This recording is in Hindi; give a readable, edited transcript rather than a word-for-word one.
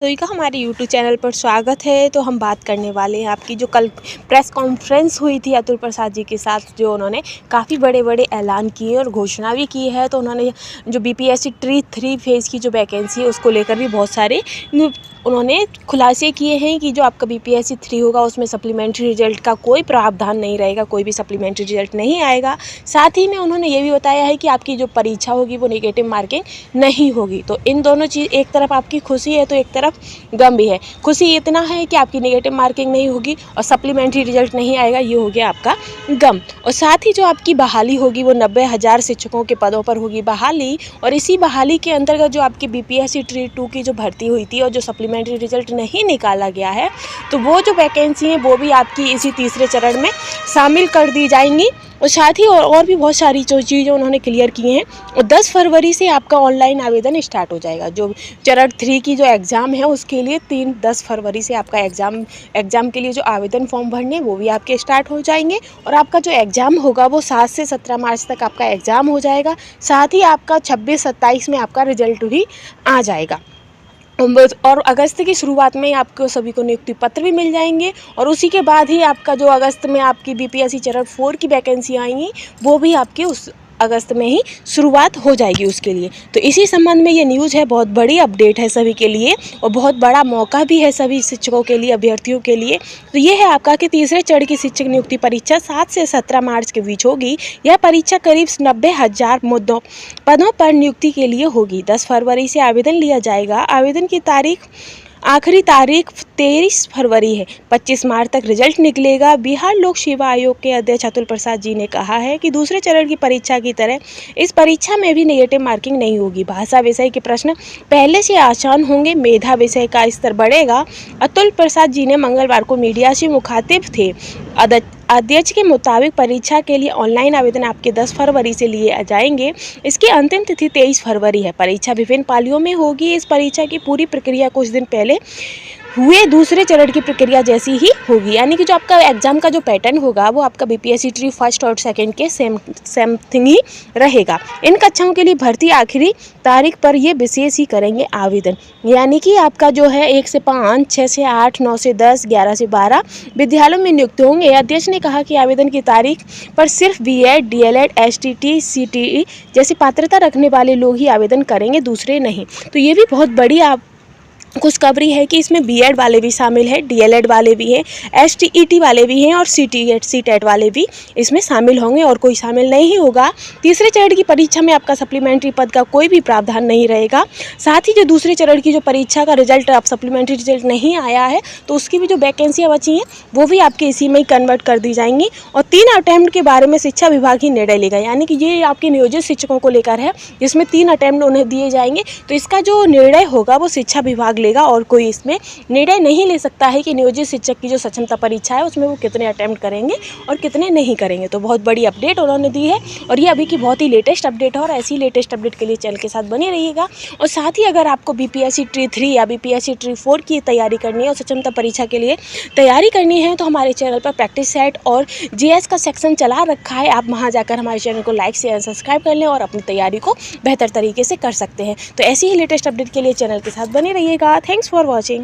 सभी का हमारे यूट्यूब चैनल पर स्वागत है। तो हम बात करने वाले हैं आपकी जो कल प्रेस कॉन्फ्रेंस हुई थी अतुल प्रसाद जी के साथ, जो उन्होंने काफ़ी बड़े बड़े ऐलान किए और घोषणा भी की है। तो उन्होंने जो बीपीएससी 3 फेज़ की जो वैकेंसी है उसको लेकर भी बहुत सारे उन्होंने खुलासे किए हैं कि जो आपका बीपीएससी 3 होगा उसमें सप्लीमेंट्री रिजल्ट का कोई प्रावधान नहीं रहेगा, कोई भी सप्लीमेंट्री रिजल्ट नहीं आएगा। साथ ही में उन्होंने ये भी बताया है कि आपकी जो परीक्षा होगी वो नेगेटिव मार्किंग नहीं होगी। तो इन दोनों चीज़, एक तरफ आपकी खुशी है तो एक तरफ गम भी है। खुशी इतना है कि आपकी नेगेटिव मार्किंग नहीं होगी और सप्लीमेंट्री रिजल्ट नहीं आएगा, ये हो गया आपका गम। और साथ ही जो आपकी बहाली होगी वो 90,000 शिक्षकों के पदों पर होगी बहाली। और इसी बहाली के अंतर्गत जो आपकी बीपीएससी 2 की जो भर्ती हुई थी और जो सप्लीमेंट्री रिजल्ट नहीं निकाला गया है, तो वो जो वैकेंसी है वो भी आपकी इसी तीसरे चरण में शामिल कर दी जाएंगी। और साथ ही और भी बहुत सारी जो चीज़ें उन्होंने क्लियर की हैं। और 10 फरवरी से आपका ऑनलाइन आवेदन स्टार्ट हो जाएगा। जो चरण 3 की जो एग्ज़ाम है उसके लिए 10 फरवरी से आपका एग्ज़ाम के लिए जो आवेदन फॉर्म भरने हैं वो भी आपके स्टार्ट हो जाएंगे। और आपका जो एग्ज़ाम होगा वो 7 से 17 मार्च तक आपका एग्ज़ाम हो जाएगा। साथ ही आपका 26-27 में आपका रिजल्ट भी आ जाएगा। और अगस्त की शुरुआत में आपको सभी को नियुक्ति पत्र भी मिल जाएंगे। और उसी के बाद ही आपका जो अगस्त में आपकी बीपीएससी चरण 4 की वैकेंसी आएंगी वो भी आपकी उस अगस्त में ही शुरुआत हो जाएगी उसके लिए। तो इसी संबंध में ये न्यूज़ है, बहुत बड़ी अपडेट है सभी के लिए और बहुत बड़ा मौका भी है सभी शिक्षकों के लिए, अभ्यर्थियों के लिए। तो ये है आपका कि तीसरे चरण की शिक्षक नियुक्ति परीक्षा 7 से 17 मार्च के बीच होगी। यह परीक्षा करीब 90,000 पदों पर नियुक्ति के लिए होगी। 10 फरवरी से आवेदन लिया जाएगा। आवेदन की आखिरी तारीख 23 फरवरी है। 25 मार्च तक रिजल्ट निकलेगा। बिहार लोक सेवा आयोग के अध्यक्ष अतुल प्रसाद जी ने कहा है कि दूसरे चरण की परीक्षा की तरह इस परीक्षा में भी नेगेटिव मार्किंग नहीं होगी। भाषा विषय के प्रश्न पहले से आसान होंगे, मेधा विषय का स्तर बढ़ेगा। अतुल प्रसाद जी ने मंगलवार को मीडिया से मुखातिब थे। अध्यक्ष के मुताबिक परीक्षा के लिए ऑनलाइन आवेदन आपके 10 फरवरी से लिए जाएंगे। इसकी अंतिम तिथि 23 फरवरी है। परीक्षा विभिन्न पालियों में होगी। इस परीक्षा की पूरी प्रक्रिया कुछ दिन पहले हुए दूसरे चरण की प्रक्रिया जैसी ही होगी। यानी कि जो आपका एग्जाम का जो पैटर्न होगा वो आपका बीपीएससी 3 फर्स्ट और सेकंड के सेम थिंग ही रहेगा। इन कक्षाओं के लिए भर्ती आखिरी तारीख पर ये विशेष ही करेंगे आवेदन। यानी कि आपका जो है 1 से 5, 6 से 8, 9 से 10, 11 से 12 विद्यालयों में नियुक्त होंगे। अध्यक्ष ने कहा कि आवेदन की तारीख पर सिर्फ बीएड, डीएलएड, एसटीटी, सीटीई जैसी पात्रता रखने वाले लोग ही आवेदन करेंगे, दूसरे नहीं। तो ये भी बहुत बड़ी खुशखबरी है कि इसमें बीएड वाले भी शामिल हैं, डीएलएड वाले भी हैं, एसटीईटी वाले भी हैं और सीटेट वाले भी इसमें शामिल होंगे और कोई शामिल नहीं होगा। तीसरे चरण की परीक्षा में आपका सप्लीमेंट्री पद का कोई भी प्रावधान नहीं रहेगा। साथ ही जो दूसरे चरण की जो परीक्षा का रिजल्ट, अब सप्लीमेंट्री रिजल्ट नहीं आया है तो उसकी भी जो वैकेंसियाँ बची हैं वो भी आपके इसी में ही कन्वर्ट कर दी जाएंगी। और 3 अटैम्प्ट के बारे में शिक्षा विभाग ही निर्णय लेगा। यानी कि ये आपके नियोजित शिक्षकों को लेकर है, जिसमें 3 अटैम्प्ट उन्हें दिए जाएंगे। तो इसका जो निर्णय होगा वो शिक्षा विभाग लेगा और कोई इसमें निर्णय नहीं ले सकता है कि नियोजित शिक्षक की जो सक्षमता परीक्षा है उसमें वो कितने अटेम्प्ट करेंगे और कितने नहीं करेंगे। तो बहुत बड़ी अपडेट उन्होंने दी है और ये अभी की बहुत ही लेटेस्ट अपडेट है। और ऐसी लेटेस्ट अपडेट के लिए चैनल के साथ बने रहिएगा। और साथ ही अगर आपको बीपीएससी 3 या बीपीएससी 4 की तैयारी करनी है और सक्षमता परीक्षा के लिए तैयारी करनी है तो हमारे चैनल पर प्रैक्टिस सेट और जीएस का सेक्शन चला रखा है। आप वहाँ जाकर हमारे चैनल को लाइक शेयर सब्सक्राइब कर लें और अपनी तैयारी को बेहतर तरीके से कर सकते हैं। तो ऐसी ही लेटेस्ट अपडेट के लिए चैनल के साथ बने रहिएगा। Thanks for watching।